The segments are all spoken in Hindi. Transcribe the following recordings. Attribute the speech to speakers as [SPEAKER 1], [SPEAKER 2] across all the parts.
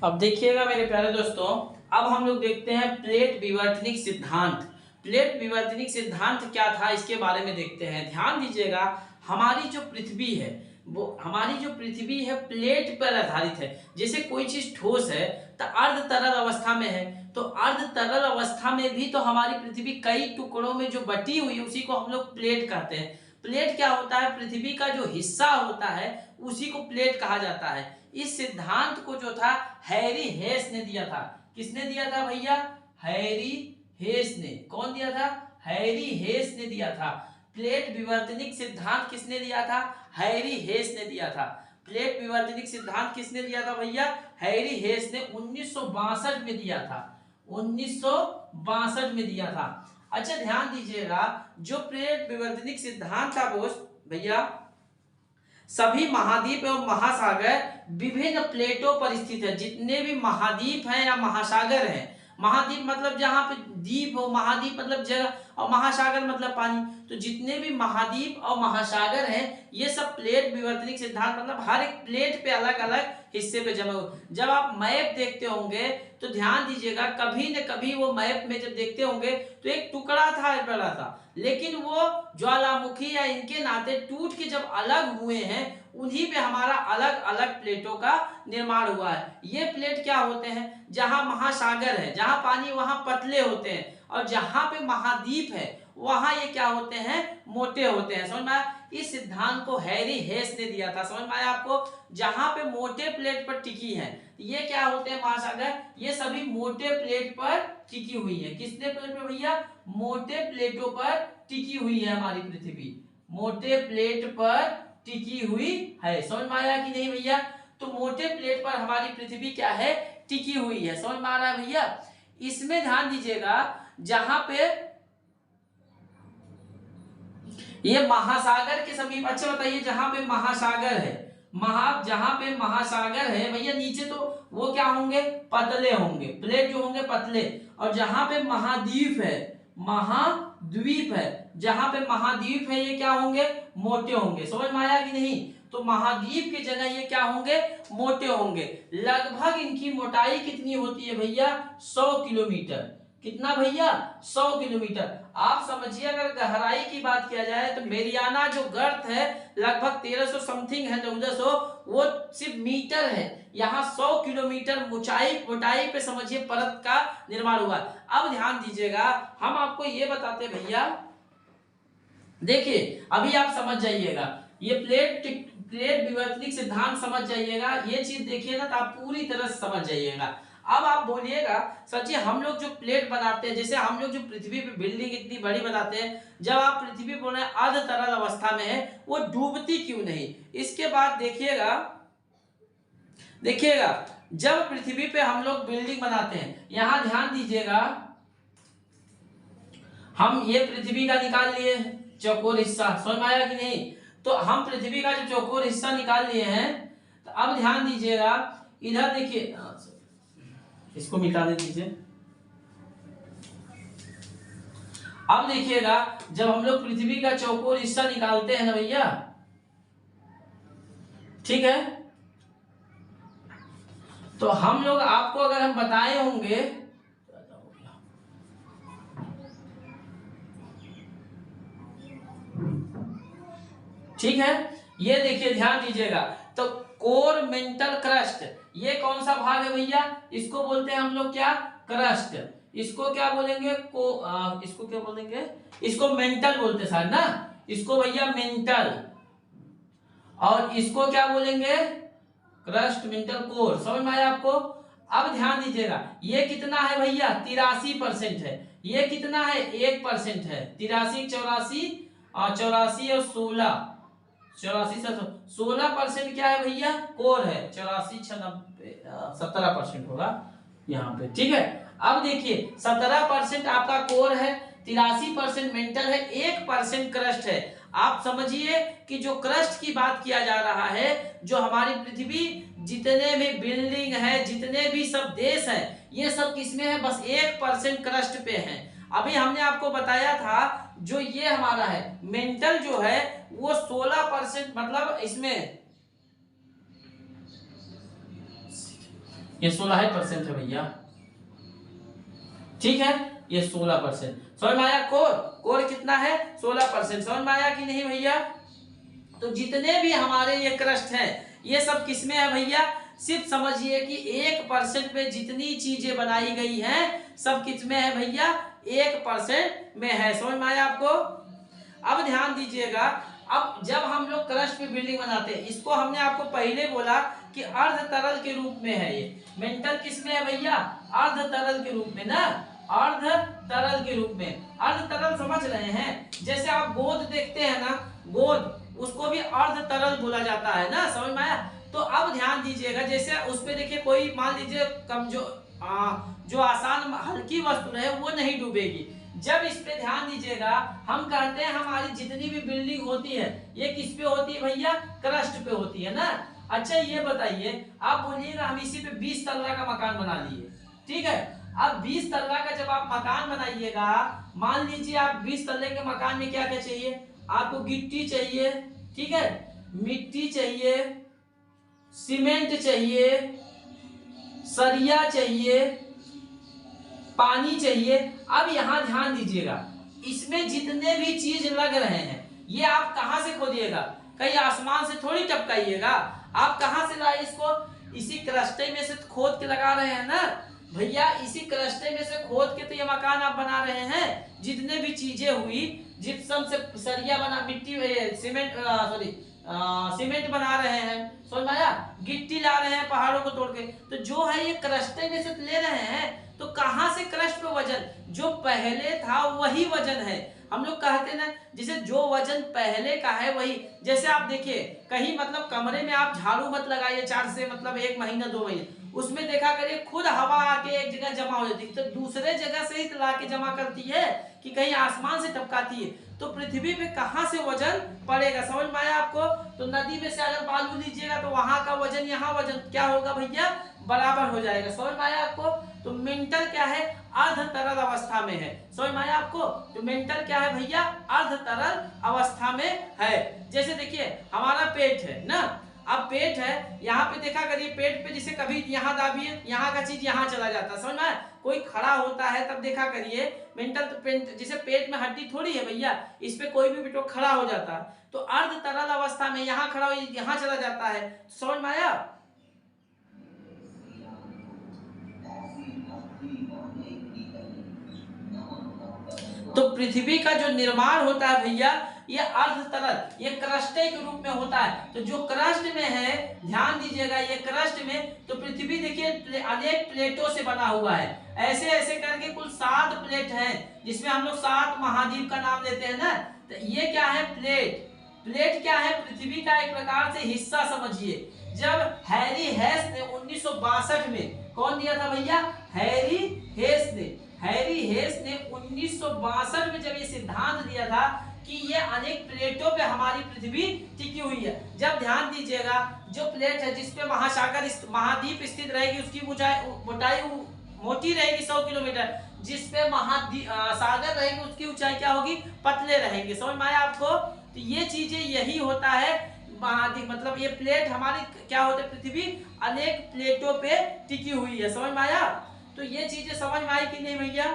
[SPEAKER 1] अब देखिएगा मेरे प्यारे दोस्तों, अब हम लोग देखते हैं प्लेट विवर्तनिक सिद्धांत। प्लेट विवर्तनिक सिद्धांत क्या था इसके बारे में देखते हैं। ध्यान दीजिएगा, हमारी जो पृथ्वी है प्लेट पर आधारित है। जैसे कोई चीज ठोस है तो अर्ध तरल अवस्था में है, तो अर्ध तरल अवस्था में भी तो हमारी पृथ्वी कई टुकड़ों में जो बटी हुई है उसी को हम लोग प्लेट कहते हैं। प्लेट क्या होता है? पृथ्वी का जो हिस्सा होता है उसी को प्लेट कहा जाता है। इस सिद्धांत को जो था हैरी हेस ने दिया था। किसने दिया था भैया? हैरी हेस ने। कौन दिया था? हैरी हेस ने दिया था। प्लेट विवर्तनिक सिद्धांत किसने दिया था? हैरी हेस ने दिया था। प्लेट विवर्तनिक सिद्धांत किसने दिया था भैया? हैरी हेस ने 1962 में दिया था। 1962 में दिया था। अच्छा ध्यान दीजिएगा, जो प्लेट विवर्तनिक सिद्धांत था बोस भैया, सभी महाद्वीप एवं महासागर विभिन्न प्लेटों पर स्थित है। जितने भी महाद्वीप हैं या महासागर हैं, महाद्वीप मतलब जहां पे द्वीप हो, महाद्वीप मतलब जगह, और महासागर मतलब पानी, तो जितने भी महाद्वीप और महासागर हैं ये सब प्लेट विवर्तनिक सिद्धांत मतलब हर एक प्लेट पे अलग अलग हिस्से पे जमा हो। जब आप मैप देखते होंगे तो ध्यान दीजिएगा, कभी न कभी वो मैप में जब देखते होंगे तो एक टुकड़ा था बड़ा था, लेकिन वो ज्वालामुखी या इनके नाते टूट के जब अलग हुए हैं उन्हीं पे हमारा अलग अलग प्लेटों का निर्माण हुआ है। ये प्लेट क्या होते हैं? जहां महासागर है, जहां पानी वहां पतले होते हैं, और जहां पे महाद्वीप है वहां ये क्या होते हैं? मोटे होते हैं। समझ में आया? इस सिद्धांत को हैरी हेस ने दिया था। समझ में आया आपको? जहां पे मोटे प्लेट पर टिकी है, ये क्या होते हैं? महासागर। ये सभी मोटे प्लेट पर टिकी हुई है। किसने प्लेट पर भैया? मोटे प्लेटों पर टिकी हुई है हमारी पृथ्वी। मोटे प्लेट पर टिकी हुई है। समझ में आया कि नहीं भैया? तो मोटे प्लेट पर हमारी पृथ्वी क्या है? टिकी हुई है। समझ में आ रहा है भैया? इसमें ध्यान दीजिएगा, जहां पे ये महासागर के समीप, अच्छा बताइए, जहां पे महासागर है, जहां पे महासागर है भैया, नीचे तो वो क्या होंगे? पतले होंगे, प्लेट जो होंगे पतले। और जहां पे महाद्वीप है, महाद्वीप है, जहां पे महाद्वीप है ये क्या होंगे? मोटे होंगे। समझ में आया कि नहीं? तो महाद्वीप की जगह ये क्या होंगे? मोटे होंगे। लगभग इनकी मोटाई कितनी होती है भैया? 100 किलोमीटर। कितना भैया? 100 किलोमीटर। आप समझिए, अगर गहराई की बात किया जाए तो मेरियाना जो गर्त है लगभग 1300 समथिंग है, 1400, वो सिर्फ मीटर है। यहाँ 100 किलोमीटर मोटाई पे समझिए परत का निर्माण हुआ। अब ध्यान दीजिएगा, हम आपको ये बताते भैया, देखिए अभी आप समझ जाइएगा, ये प्लेट विवर्तनिक सिद्धांत समझ जाइएगा, ये चीज देखिए ना तो आप पूरी तरह से समझ जाइएगा। अब आप बोलिएगा सचिन, हम लोग जो प्लेट बनाते हैं, जैसे हम लोग जो पृथ्वी पे बिल्डिंग इतनी बड़ी बनाते हैं, जब आप पृथ्वी बोल रहे हैं अर्ध तरल अवस्था में है, वो डूबती क्यों नहीं? इसके बाद देखिएगा, जब पृथ्वी पे हम लोग बिल्डिंग बनाते हैं, यहां ध्यान दीजिएगा, हम ये पृथ्वी का निकाल लिए चौकोर हिस्सा। समझ में आया कि नहीं? तो हम पृथ्वी का जो चौकोर हिस्सा निकाल लिए हैं, तो अब ध्यान दीजिएगा, इधर देखिए, इसको मिटा दीजिए। अब देखिएगा, जब हम लोग पृथ्वी का चौकोर हिस्सा निकालते हैं ना भैया, ठीक है, तो हम लोग आपको अगर हम बताए होंगे, ठीक है, ये देखिए ध्यान दीजिएगा, तो कोर मेंटल क्रस्ट, ये कौन सा भाग है भैया? इसको बोलते हैं हम लोग क्या? क्रस्ट। इसको क्या बोलेंगे? इसको क्या बोलेंगे? इसको मेंटल बोलते सर ना, इसको भैया मेंटल, और इसको क्या बोलेंगे? Crust, mental, core. समझ में आया आपको? अब ध्यान दीजिएगा, ये कितना है भैया? 83% है। ये कितना है? 1% है। 83, 84 और 16% क्या है भैया? कोर है। 84, 17% होगा यहाँ पे, ठीक है। अब देखिए 17% आपका कोर है, 83% मेंटल है, 1% क्रस्ट है। आप समझिए कि जो क्रस्ट की बात किया जा रहा है, जो हमारी पृथ्वी जितने भी बिल्डिंग है, जितने भी सब देश है, ये सब किसमें है? बस 1% क्रस्ट पे है। अभी हमने आपको बताया था, जो ये हमारा है मेंटल जो है वो 16%, मतलब इसमें ये 16% है भैया, ठीक है, ये 16%। समझ में आया? कोर कितना है? 16%। समझ में आया कि नहीं भैया? तो जितने भी हमारे ये क्रस्ट हैं ये सब किसमें है भैया? सिर्फ समझिए कि 1% पे जितनी चीजें बनाई गई हैं सब किसमें है भैया? 1% में है। समझ में आया आपको? अब ध्यान दीजिएगा, अब जब हम लोग क्रस्ट पे बिल्डिंग बनाते हैं, इसको हमने आपको पहले बोला कि अर्ध तरल के रूप में है। ये मेंटल किसमें है भैया? अर्ध तरल के रूप में ना, अर्ध तरल के रूप में। अर्ध तरल समझ रहे हैं? जैसे आप गोंद देखते हैं ना, गोंद, उसको भी अर्ध तरल बोला जाता है ना। समझ में आया? तो अब ध्यान दीजिएगा, जैसे उस पे देखिए कोई मान लीजिए कमजोर जो आसान हल्की वस्तु है वो नहीं डूबेगी। जब इस पे ध्यान दीजिएगा, हम कहते हैं हमारी जितनी भी बिल्डिंग होती है ये किस पे होती है भैया? क्रस्ट पे होती है ना। अच्छा ये बताइए, आप बोलिएगा हम इसी पे 20 तल्ला का मकान बना लिए, ठीक है। अब 20 तल्ला का जब आप मकान बनाइएगा, मान लीजिए आप 20 तल्ले के मकान में क्या क्या चाहिए? आपको गिट्टी चाहिए, ठीक है, मिट्टी चाहिए, सीमेंट चाहिए, सरिया चाहिए, पानी चाहिए। अब यहाँ ध्यान दीजिएगा, इसमें जितने भी चीज लग रहे हैं ये आप कहां से खोदिएगा? कहीं आसमान से थोड़ी टपकाइएगा। आप कहां से लाए इसको? इसी क्रस्टे में से खोद के लगा रहे हैं ना भैया, इसी क्रस्टे में से खोद के तो ये मकान आप बना रहे हैं। जितने भी चीजें हुई, जिप्सम से सरिया बना, मिट्टी, सीमेंट, सीमेंट बना रहे हैं, समझ में आया? गिट्टी ला रहे हैं पहाड़ों को तोड़ के, तो जो है ये क्रस्टे में से ले रहे हैं। तो कहां से क्रस्ट पे वजन? जो पहले था वही वजन है। हम लोग कहते ना, जैसे जो वजन पहले का है वही। जैसे आप देखिए कहीं मतलब कमरे में आप झाड़ू मत लगाइए 4 से मतलब 1 महीना 2 महीने, उसमें देखा करिए खुद हवा आके एक जगह जमा हो जाती है, तो दूसरे जगह से ही ला के जमा करती है कि कहीं आसमान से टपकाती है। तो पृथ्वी पे कहां से वजन पड़ेगा? समझ में आया आपको? तो नदी में से अगर बालू लीजिएगा तो वहां का वजन यहाँ वजन क्या होगा भैया? बराबर हो जाएगा। समझ में आया आपको? तो मेंटल क्या है? अर्ध तरल अवस्था में है। समझ में आया आपको? तो मेंटल क्या है भैया? अर्ध तरल अवस्था में है। जैसे देखिए हमारा पेट है ना, अब पेट है, यहाँ पे देखा करिए पेट पे जैसे कभी यहाँ दाबिए, यहाँ का चीज यहाँ चला जाता है। समझ में आया? कोई खड़ा होता है तब देखा करिए मेंटल, तो जैसे पेट में हड्डी थोड़ी है भैया, इस पे कोई भी बिटो खड़ा हो जाता है, तो अर्ध तरल अवस्था में यहाँ खड़ा हो, यहाँ चला जाता है। समझ में आया? तो पृथ्वी का जो निर्माण होता है भैया ये अर्ध तरल, ये क्रस्टे के रूप में होता है। तो जो क्रस्ट में है, ध्यान दीजिएगा, ये क्रस्ट में तो पृथ्वी देखिए अनेक प्लेटों से बना हुआ है। ऐसे ऐसे करके कुल 7 प्लेट हैं, जिसमें हम लोग 7 महाद्वीप का नाम लेते हैं ना। तो ये क्या है? प्लेट। प्लेट क्या है? पृथ्वी का एक प्रकार से हिस्सा समझिए। जब हैरी हेस ने 1962 में, कौन दिया था भैया? हैरी हेस ने। हैरी हेस ने 1962 में जब ये सिद्धांत दिया था कि ये अनेक प्लेटों पे हमारी पृथ्वी टिकी हुई है। जब ध्यान दीजिएगा, जो प्लेट है जिसपे महासागर महाद्वीप स्थित रहेगी उसकी मोटाई मोटी रहेगी 100 किलोमीटर, जिसपे सागर रहेगी उसकी ऊंचाई क्या होगी? पतले रहेंगे। समझ में आया आपको? तो ये चीजें यही होता है महाद्वीप, मतलब ये प्लेट हमारी क्या होते? पृथ्वी अनेक प्लेटों पे टिकी हुई है। समझ में आया? तो ये चीजें समझ में आई कि नहीं भैया?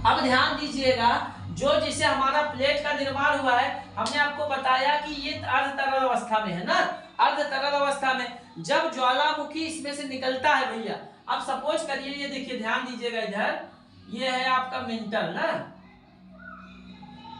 [SPEAKER 1] अब ध्यान दीजिएगा, जो जिसे हमारा प्लेट का निर्माण हुआ है, हमने आपको बताया कि ये अर्ध तरल अवस्था में है ना। अर्ध तरल अवस्था में जब ज्वालामुखी इसमें से निकलता है भैया, अब सपोज करिए, ये देखिए ध्यान दीजिएगा, इधर ये है आपका मेंटल ना,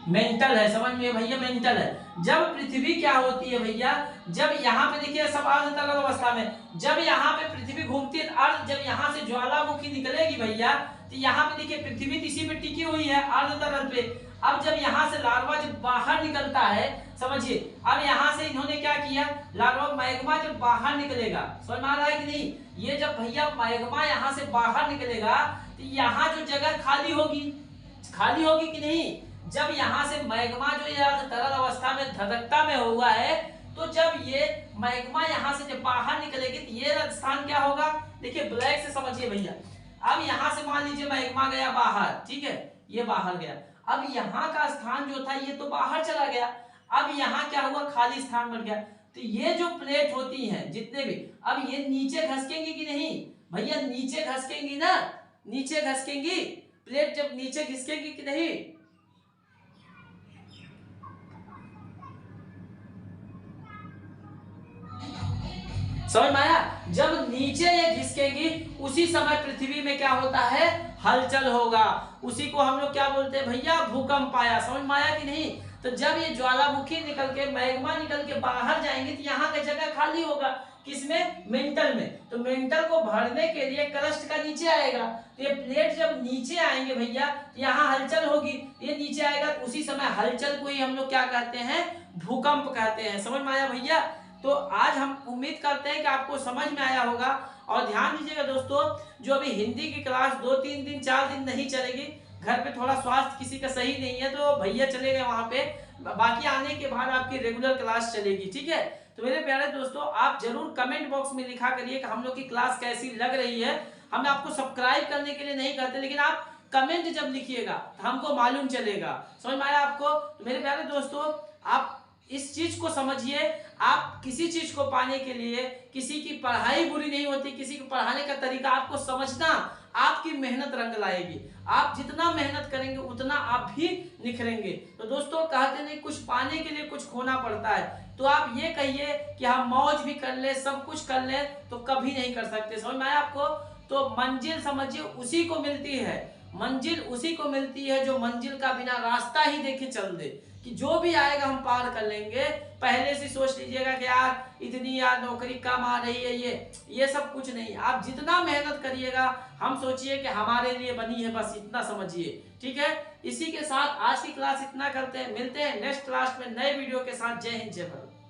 [SPEAKER 1] मेंटल है, समझ में भैया? मेंटल है। जब पृथ्वी क्या होती है भैया? जब यहाँ पे देखिए सब अर्ध तरल अवस्था में, जब यहाँ पे पृथ्वी घूमती है अर्ध, जब यहाँ से ज्वालामुखी निकलेगी भैया, तो यहाँ पे देखिए पृथ्वी इसी पे टिकी हुई है अर्ध तरल पे। अब जब यहाँ से लार्वा जब बाहर निकलता है, समझिए, अब यहाँ से इन्होंने क्या किया? लार्वा मैग्मा जब बाहर निकलेगा, समझ में आ रहा है कि नहीं? ये जब भैया मैग्मा यहाँ से बाहर निकलेगा तो यहाँ जो जगह खाली होगी, खाली होगी कि नहीं? जब यहाँ से मैग्मा जो ये तरल अवस्था में धधकता में हुआ है, तो जब ये मैग्मा यहाँ से जब बाहर निकलेगी तो ये स्थान क्या होगा? देखिए ब्लैक से समझिए भैया। अब यहां से मान लीजिए मैग्मा गया बाहर, ठीक है, ये बाहर गया। अब यहाँ का स्थान जो था ये तो बाहर चला गया। अब यहाँ क्या हुआ, खाली स्थान बन गया। तो ये जो प्लेट होती हैं जितने भी, अब ये नीचे घसकेंगी कि नहीं भैया, नीचे घसकेंगी ना, नीचे घसकेंगी। प्लेट जब नीचे घिसकेगी कि नहीं, समझ में आया। जब नीचे ये घिसकेगी उसी समय पृथ्वी में क्या होता है, हलचल होगा। उसी को हम लोग क्या बोलते हैं भैया, भूकंप आया। समझ में आया कि नहीं। तो जब ये ज्वालामुखी निकल के, मैग्मा निकल के बाहर जाएंगे तो यहाँ का जगह खाली होगा, किसमें, मेंटल में। तो मेंटल को भरने के लिए क्रस्ट का नीचे आएगा। तो ये प्लेट जब नीचे आएंगे भैया, यहाँ हलचल होगी, ये नीचे आएगा। उसी समय हलचल को ही हम लोग क्या कहते हैं, भूकंप कहते हैं। समझ में आया भैया। तो आज हम उम्मीद करते हैं कि आपको समझ में आया होगा। और ध्यान दीजिएगा दोस्तों, जो अभी हिंदी की क्लास 2-3 दिन 4 दिन नहीं चलेगी, घर पे थोड़ा स्वास्थ्य किसी का सही नहीं है तो भैया चले गए वहां पे, बाकी आने के बाद आपकी रेगुलर क्लास चलेगी, ठीक है। तो मेरे प्यारे दोस्तों, आप जरूर कमेंट बॉक्स में लिखा करिए कि हम लोग की क्लास कैसी लग रही है। हम आपको सब्सक्राइब करने के लिए नहीं कहते, लेकिन आप कमेंट जब लिखिएगा तो हमको मालूम चलेगा। समझ में आया आपको। तो मेरे प्यारे दोस्तों, आप इस चीज को समझिए, आप किसी चीज को पाने के लिए, किसी की पढ़ाई बुरी नहीं होती, किसी को पढ़ाने का तरीका आपको समझना, आपकी मेहनत रंग लाएगी। आप जितना मेहनत करेंगे उतना आप भी निखरेंगे। तो दोस्तों, कहते नहीं कुछ पाने के लिए कुछ खोना पड़ता है। तो आप ये कहिए कि हम मौज भी कर ले, सब कुछ कर ले, तो कभी नहीं कर सकते। समझ में आया आपको। तो मंजिल समझिए उसी को मिलती है, मंजिल उसी को मिलती है जो मंजिल का बिना रास्ता ही देखे चल दे, कि जो भी आएगा हम पार कर लेंगे। पहले से सोच लीजिएगा कि यार इतनी यार नौकरी कम आ रही है, ये सब कुछ नहीं। आप जितना मेहनत करिएगा, हम सोचिए कि हमारे लिए बनी है, बस इतना समझिए, ठीक है। इसी के साथ आज की क्लास इतना करते हैं, मिलते हैं नेक्स्ट क्लास में नए वीडियो के साथ। जय हिंद, जय भारत।